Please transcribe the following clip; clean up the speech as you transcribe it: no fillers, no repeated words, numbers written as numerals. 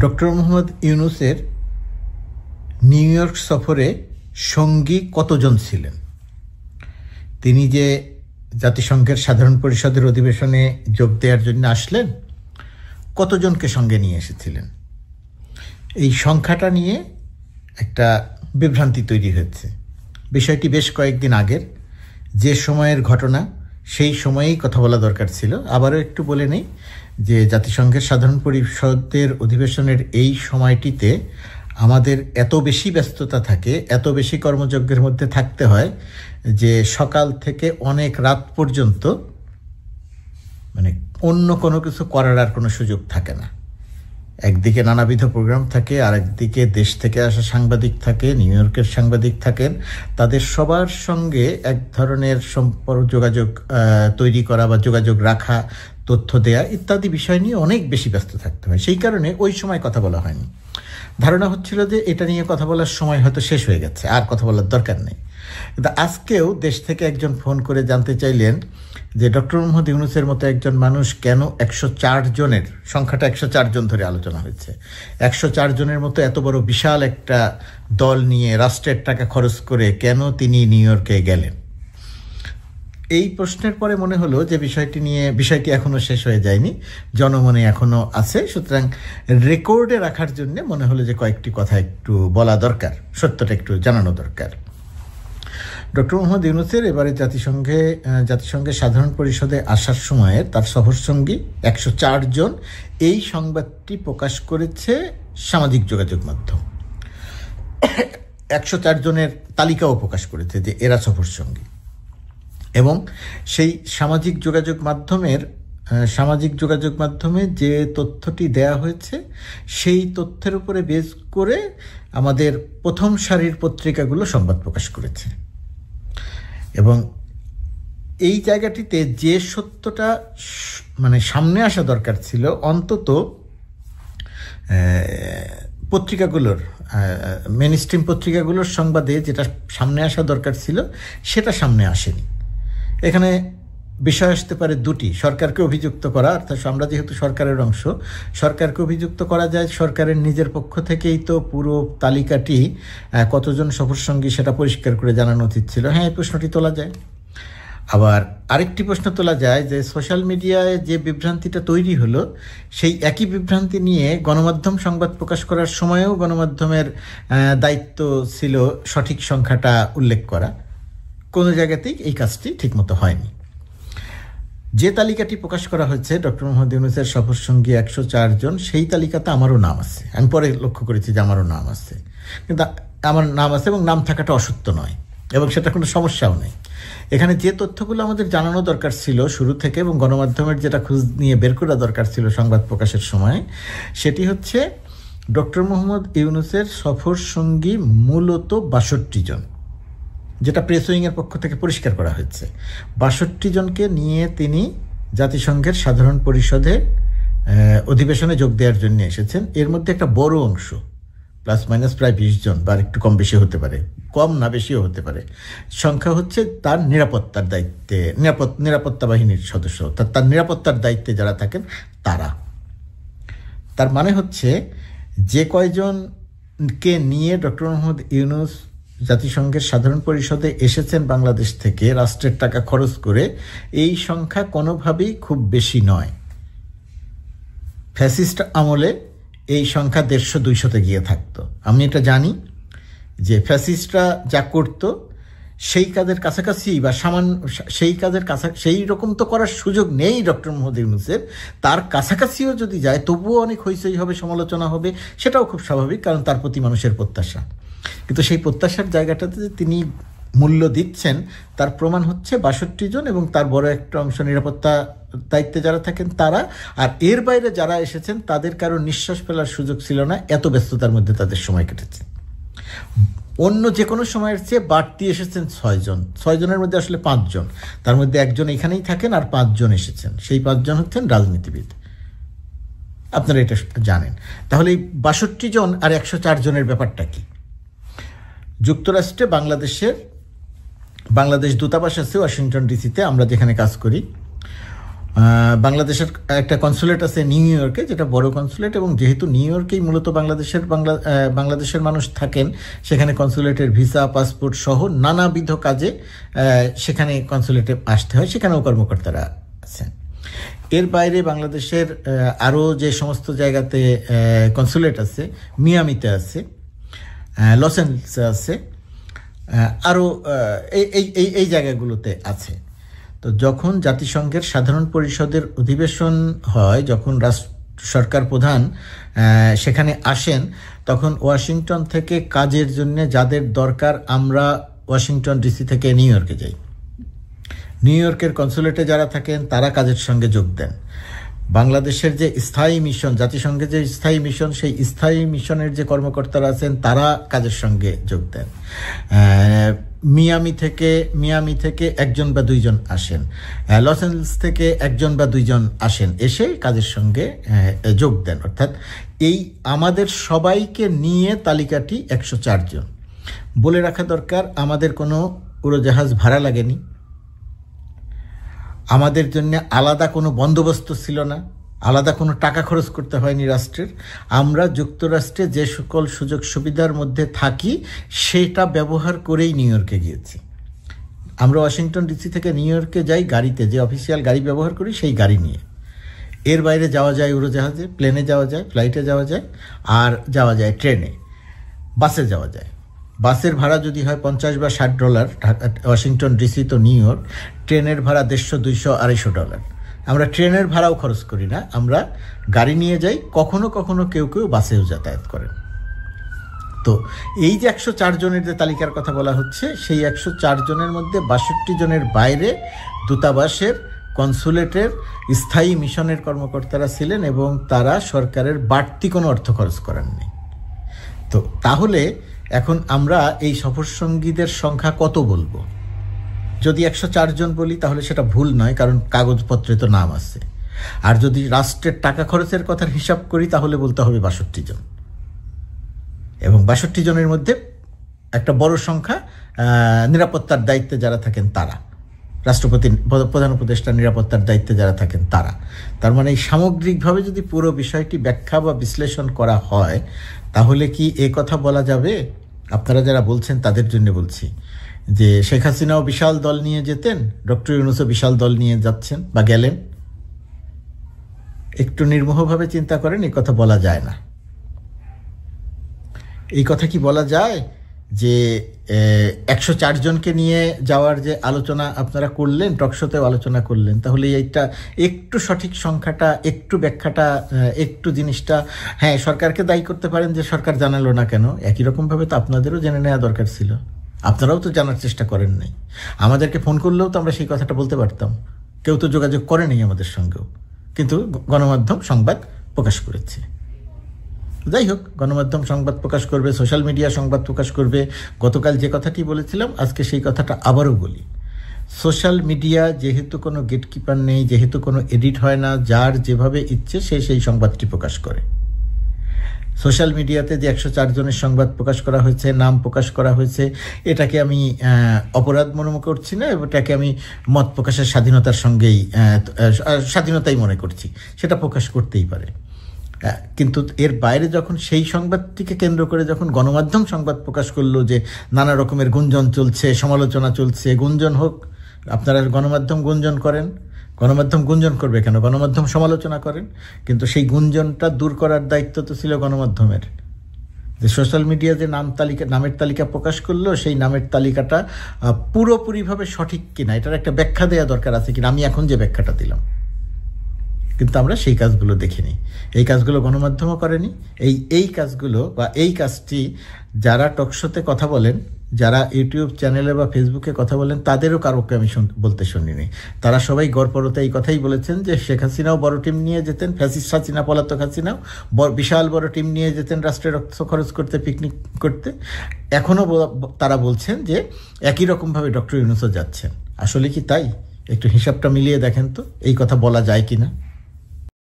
Doctor Mohammad ইউনূসের new York সফরে সঙ্গী কতজন ছিলেন? তিনি যে জাতিসংঘের সাধারণ পরিষদের অধিবেশনে যোগ দেওয়ার জন্য আসলেন, কতজনকে সঙ্গে নিয়ে এসেছিলেন? এই সংখ্যাটা নিয়ে একটা বিভ্রান্তি তৈরি হয়েছে। বিষয়টি বেশ কয়েকদিন আগের, যে সময়ের ঘটনা সেই সময়েই কথা বলা দরকার ছিল। আবারও একটু বলে নেই যে জাতিসংঘের সাধারণ পরিষদের অধিবেশনের এই সময়টিতে আমাদের এত বেশি ব্যস্ততা থাকে, এত বেশি কর্মযজ্ঞের মধ্যে থাকতে হয় যে সকাল থেকে অনেক রাত পর্যন্ত মানে অন্য কোনো কিছু করার আর কোনো সুযোগ থাকে না। একদিকে নানাবিধ প্রোগ্রাম থাকে, আর একদিকে দেশ থেকে আসা সাংবাদিক থাকে, নিউ ইয়র্কের সাংবাদিক থাকেন। তাদের সবার সঙ্গে এক ধরনের সম্পর্ক, যোগাযোগ তৈরি করা বা যোগাযোগ রাখা, তথ্য দেয়া ইত্যাদি বিষয় নিয়ে অনেক বেশি ব্যস্ত থাকতে হয়। সেই কারণে ওই সময় কথা বলা হয়নি। ধারণা হচ্ছিল যে এটা নিয়ে কথা বলার সময় হয়তো শেষ হয়ে গেছে, আর কথা বলার দরকার নেই। কিন্তু আজকেও দেশ থেকে একজন ফোন করে জানতে চাইলেন যে ডক্টর মোহাম্মদ ইউনূসের মতো একজন মানুষ কেন 104 জনের, সংখ্যাটা 104 জন ধরে আলোচনা হয়েছে, 104 জনের মতো এত বড় বিশাল একটা দল নিয়ে রাষ্ট্রের টাকা খরচ করে কেন তিনি নিউ ইয়র্কে গেলেন। এই প্রশ্নের পরে মনে হলো যে বিষয়টি এখনো শেষ হয়ে যায়নি, জনমনে এখনো আছে। সুতরাং রেকর্ডে রাখার জন্য মনে হলো যে কয়েকটি কথা একটু বলা দরকার, সত্যটা একটু জানানো দরকার। ডক্টর মোহাম্মদ ইউনূসের এবারে জাতিসংঘের সাধারণ পরিষদে আসার সময়ে তার সফরসঙ্গী 104 জন, এই সংবাদটি প্রকাশ করেছে সামাজিক যোগাযোগ মাধ্যম। 104 জনের তালিকাও প্রকাশ করেছে যে এরা সফরসঙ্গী, এবং সেই সামাজিক যোগাযোগ মাধ্যমে যে তথ্যটি দেয়া হয়েছে সেই তথ্যের উপরে বেস করে আমাদের প্রথম সারির পত্রিকাগুলো সংবাদ প্রকাশ করেছে। এবং এই জায়গাটিতে যে সত্যটা মানে সামনে আসা দরকার ছিল, অন্তত পত্রিকাগুলোর মেইনস্ট্রিম পত্রিকাগুলোর সংবাদে যেটা সামনে আসা দরকার ছিল সেটা সামনে আসেনি। এখানে বিষয় আসতে পারে দুটি: সরকারকে অভিযুক্ত করা, অর্থাৎ আমরা যেহেতু সরকারের অংশ, সরকারকে অভিযুক্ত করা যায়। সরকারের নিজের পক্ষ থেকেই তো পুরো তালিকাটি কতজন সফরসঙ্গী সেটা পরিষ্কার করে জানানো উচিত ছিল। হ্যাঁ, এই প্রশ্নটি তোলা যায়। আবার আরেকটি প্রশ্ন তোলা যায় যে সোশ্যাল মিডিয়ায় যে বিভ্রান্তিটা তৈরি হলো, সেই একই বিভ্রান্তি নিয়ে গণমাধ্যম সংবাদ প্রকাশ করার সময়েও গণমাধ্যমের দায়িত্ব ছিল সঠিক সংখ্যাটা উল্লেখ করা। কোনো জায়গাতেই এই কাজটি ঠিকমতো হয়নি। যে তালিকাটি প্রকাশ করা হয়েছে ডক্টর মোহাম্মদ ইউনূসের সফরসঙ্গী 104 জন, সেই তালিকাতে আমারও নাম আছে। আমি পরে লক্ষ্য করেছি যে আমারও নাম আছে, কিন্তু আমার নাম আছে এবং নাম থাকাটা অসত্য নয়, এবং সেটা কোনো সমস্যাও নেই। এখানে যে তথ্যগুলো আমাদের জানানো দরকার ছিল শুরু থেকে, এবং গণমাধ্যমের যেটা খোঁজ নিয়ে বের করা দরকার ছিল সংবাদ প্রকাশের সময়, সেটি হচ্ছে ডক্টর মোহাম্মদ ইউনূসের সফরসঙ্গী মূলত 62 জন, যেটা প্রেস উইংয়ের পক্ষ থেকে পরিষ্কার করা হয়েছে। 62 জনকে নিয়ে তিনি জাতিসংঘের সাধারণ পরিষদে অধিবেশনে যোগ দেওয়ার জন্য এসেছেন। এর মধ্যে একটা বড় অংশ, প্লাস মাইনাস প্রায় 20 জন, বা একটু কম বেশি হতে পারে, কম না বেশিও হতে পারে, সংখ্যা হচ্ছে তার নিরাপত্তার দায়িত্বে, নিরাপত্তা বাহিনীর সদস্য, তার নিরাপত্তার দায়িত্বে যারা থাকেন তারা। তার মানে হচ্ছে যে কয়জনকে নিয়ে ডক্টর মোহাম্মদ ইউনূস জাতিসংঘের সাধারণ পরিষদে এসেছেন বাংলাদেশ থেকে রাষ্ট্রের টাকা খরচ করে, এই সংখ্যা কোনোভাবেই খুব বেশি নয়। ফ্যাসিস্ট আমলে এই সংখ্যা 150-200-তে গিয়ে থাকতো। আমি এটা জানি যে ফ্যাসিস্টরা যা করতো সেই কাজের কাছাকাছি বা সেই রকম তো করার সুযোগ নেই ডক্টর মোহাম্মদ ইউনূসের। তার কাছাকাছিও যদি যায় তবুও অনেক হইচই হবে, সমালোচনা হবে, সেটাও খুব স্বাভাবিক, কারণ তার প্রতি মানুষের প্রত্যাশা। কিন্তু সেই প্রত্যাশার জায়গাটাতে যে তিনি মূল্য দিচ্ছেন তার প্রমাণ হচ্ছে 62 জন, এবং তার বড় একটা অংশ নিরাপত্তা দায়িত্বে যারা থাকেন তারা। আর এর বাইরে যারা এসেছেন তাদের কারো নিঃশ্বাস ফেলার সুযোগ ছিল না, এত ব্যস্ততার মধ্যে তাদের সময় কেটেছে। অন্য যে কোনো সময়ের চেয়ে বাড়তি এসেছেন 6 জন। 6 জনের মধ্যে আসলে 5 জন, তার মধ্যে একজন এখানেই থাকেন, আর 5 জন এসেছেন। সেই 5 জন হচ্ছেন রাজনীতিবিদ, আপনারা এটা জানেন। তাহলে এই 62 জন আর 104 জনের ব্যাপারটা কি? যুক্তরাষ্ট্রে বাংলাদেশ দূতাবাস আছে ওয়াশিংটন ডিসিতে, আমরা যেখানে কাজ করি। বাংলাদেশের একটা কনসুলেট আছে নিউ ইয়র্কে, যেটা বড় কনসুলেট, এবং যেহেতু নিউ ইয়র্কেই মূলত বাংলাদেশের মানুষ থাকেন, সেখানে কনসুলেটের ভিসা পাসপোর্ট সহ নানাবিধ কাজে সেখানে কনসুলেটে আসতে হয়, সেখানেও কর্মকর্তারা আছেন। এর বাইরে বাংলাদেশের আরও যে সমস্ত জায়গাতে কনসুলেট আছে, মিয়ামিতে আছে, লস অ্যাঞ্জেলেসে আছে, আরও এই জায়গাগুলোতে আছে। তো যখন জাতিসংঘের সাধারণ পরিষদের অধিবেশন হয়, যখন সরকার প্রধান সেখানে আসেন, তখন ওয়াশিংটন থেকে কাজের জন্য যাদের দরকার, আমরা ওয়াশিংটন ডিসি থেকে নিউ ইয়র্কে যাই। নিউ ইয়র্কের কনসুলেটে যারা থাকেন তারা কাজের সঙ্গে যোগ দেন। বাংলাদেশের যে স্থায়ী মিশন, জাতিসংঘের যে স্থায়ী মিশন, সেই স্থায়ী মিশনের যে কর্মকর্তারা আছেন তারা কাজের সঙ্গে যোগ দেন। মিয়ামি থেকে একজন বা দুইজন আসেন, লস অ্যাঞ্জেলেস থেকে একজন বা দুইজন আসেন, এসে কাজের সঙ্গে যোগ দেন। অর্থাৎ এই আমাদের সবাইকে নিয়ে তালিকাটি 104 জন। বলে রাখা দরকার, আমাদের কোনো উড়োজাহাজ ভাড়া লাগেনি, আমাদের জন্য আলাদা কোনো বন্দোবস্ত ছিল না, আলাদা কোনো টাকা খরচ করতে হয়নি রাষ্ট্রের। আমরা যুক্তরাষ্ট্রে যে সকল সুযোগ সুবিধার মধ্যে থাকি সেটা ব্যবহার করেই নিউ ইয়র্কে গিয়েছি। আমরা ওয়াশিংটন ডিসি থেকে নিউ ইয়র্কে যাই গাড়িতে, যে অফিসিয়াল গাড়ি ব্যবহার করি সেই গাড়ি নিয়ে। এর বাইরে যাওয়া যায় উড়োজাহাজে, প্লেনে যাওয়া যায়, ফ্লাইটে যাওয়া যায়, আর যাওয়া যায় ট্রেনে, বাসে যাওয়া যায়। বাসের ভাড়া যদি হয় $50 বা $60 ওয়াশিংটন ডিসি তো নিউ ইয়র্ক, ট্রেনের ভাড়া $150, $200, $250। আমরা ট্রেনের ভাড়াও খরচ করি না, আমরা গাড়ি নিয়ে যাই। কখনো কখনো কেউ বাসেও যাতায়াত করেন। তো এই যে 104 জনের যে তালিকার কথা বলা হচ্ছে, সেই 104 জনের মধ্যে 62 জনের বাইরে দূতাবাসের, কনসুলেটের, স্থায়ী মিশনের কর্মকর্তারা ছিলেন, এবং তারা সরকারের বাড়তি কোনো অর্থ খরচ করেননি। তো তাহলে এখন আমরা এই সফরসঙ্গীদের সংখ্যা কত বলবো? যদি 104 জন বলি তাহলে সেটা ভুল নয়, কারণ কাগজপত্রে তো নাম আছে। আর যদি রাষ্ট্রের টাকা খরচের কথার হিসাব করি তাহলে বলতে হবে 62 জন। এবং 62 জনের মধ্যে একটা বড় সংখ্যা নিরাপত্তার দায়িত্বে যারা থাকেন তারা, রাষ্ট্রপতি, প্রধান উপদেষ্টার নিরাপত্তার দায়িত্বে যারা থাকেন তারা। তার মানে এই সামগ্রিকভাবে যদি পুরো বিষয়টি ব্যাখ্যা বা বিশ্লেষণ করা হয়, তাহলে কি এ কথা বলা যাবে? আপনারা যারা বলছেন তাদের জন্য বলছি যে শেখ হাসিনাও বিশাল দল নিয়ে যেতেন, ডক্টর ইউনূসও বিশাল দল নিয়ে যাচ্ছেন বা গেলেন। একটু নির্মোহভাবে চিন্তা করেন, এই কথা বলা যায় না। এই কথা কি বলা যায় যে 104 জনকে নিয়ে যাওয়ার যে আলোচনা আপনারা করলেন, টকশোতেও আলোচনা করলেন, তাহলে এইটা একটু সঠিক সংখ্যাটা, একটু ব্যাখ্যাটা, একটু জিনিসটা, হ্যাঁ সরকারকে দায়ী করতে পারেন যে সরকার জানালো না কেন। একই রকমভাবে তো আপনাদেরও জেনে নেওয়া দরকার ছিল, আপনারাও তো জানার চেষ্টা করেন নাই। আমাদেরকে ফোন করলেও তো আমরা সেই কথাটা বলতে পারতাম, কেউ তো যোগাযোগ করে নেই আমাদের সঙ্গেও, কিন্তু গণমাধ্যম সংবাদ প্রকাশ করেছে। যাই হোক, গণমাধ্যম সংবাদ প্রকাশ করবে, সোশ্যাল মিডিয়া সংবাদ প্রকাশ করবে। গতকাল যে কথাটি বলেছিলাম আজকে সেই কথাটা আবারও বলি। সোশ্যাল মিডিয়া যেহেতু কোনো গেটকিপার নেই, যেহেতু কোনো এডিট হয় না, যার যেভাবে ইচ্ছে সে সেই সংবাদটি প্রকাশ করে। সোশ্যাল মিডিয়াতে যে 104 জনের সংবাদ প্রকাশ করা হয়েছে, নাম প্রকাশ করা হয়েছে, এটাকে আমি অপরাধ মনে করছি না, এটাকে আমি মত প্রকাশের স্বাধীনতার সঙ্গেই স্বাধীনতাই মনে করছি, সেটা প্রকাশ করতেই পারে। কিন্তু এর বাইরে যখন সেই সংবাদটিকে কেন্দ্র করে যখন গণমাধ্যম সংবাদ প্রকাশ করলো যে নানা রকমের গুঞ্জন চলছে, সমালোচনা চলছে, গুঞ্জন হোক, আপনারা গণমাধ্যম গুঞ্জন করেন, গণমাধ্যম গুঞ্জন করবে কেন? গণমাধ্যম সমালোচনা করেন। কিন্তু সেই গুঞ্জনটা দূর করার দায়িত্ব তো ছিল গণমাধ্যমের। যে সোশ্যাল মিডিয়া যে নামের তালিকা প্রকাশ করলো, সেই নামের তালিকাটা পুরোপুরিভাবে সঠিক কিনা, এটার একটা ব্যাখ্যা দেওয়া দরকার আছে কিনা, আমি এখন যে ব্যাখ্যাটা দিলাম। কিন্তু আমরা সেই কাজগুলো দেখিনি, এই কাজগুলো গণমাধ্যমও করেনি। এই কাজগুলো বা এই কাজটি যারা টকশোতে কথা বলেন, যারা ইউটিউব চ্যানেলে বা ফেসবুকে কথা বলেন, তাদেরও কারোকে আমি বলতে শুনিনি। তারা সবাই গড়পড়তে এই কথাই বলেছেন যে শেখ হাসিনাও বড় টিম নিয়ে যেতেন, ফ্যাসিস্ট হাসিনা, পলাতক হাসিনাও বিশাল বড় টিম নিয়ে যেতেন রাষ্ট্রের অর্থ খরচ করতে, পিকনিক করতে। এখনও তারা বলছেন যে একই রকমভাবে ডক্টর ইউনূসও যাচ্ছেন। আসলে কি তাই? একটু হিসাবটা মিলিয়ে দেখেন তো, এই কথা বলা যায় কি না।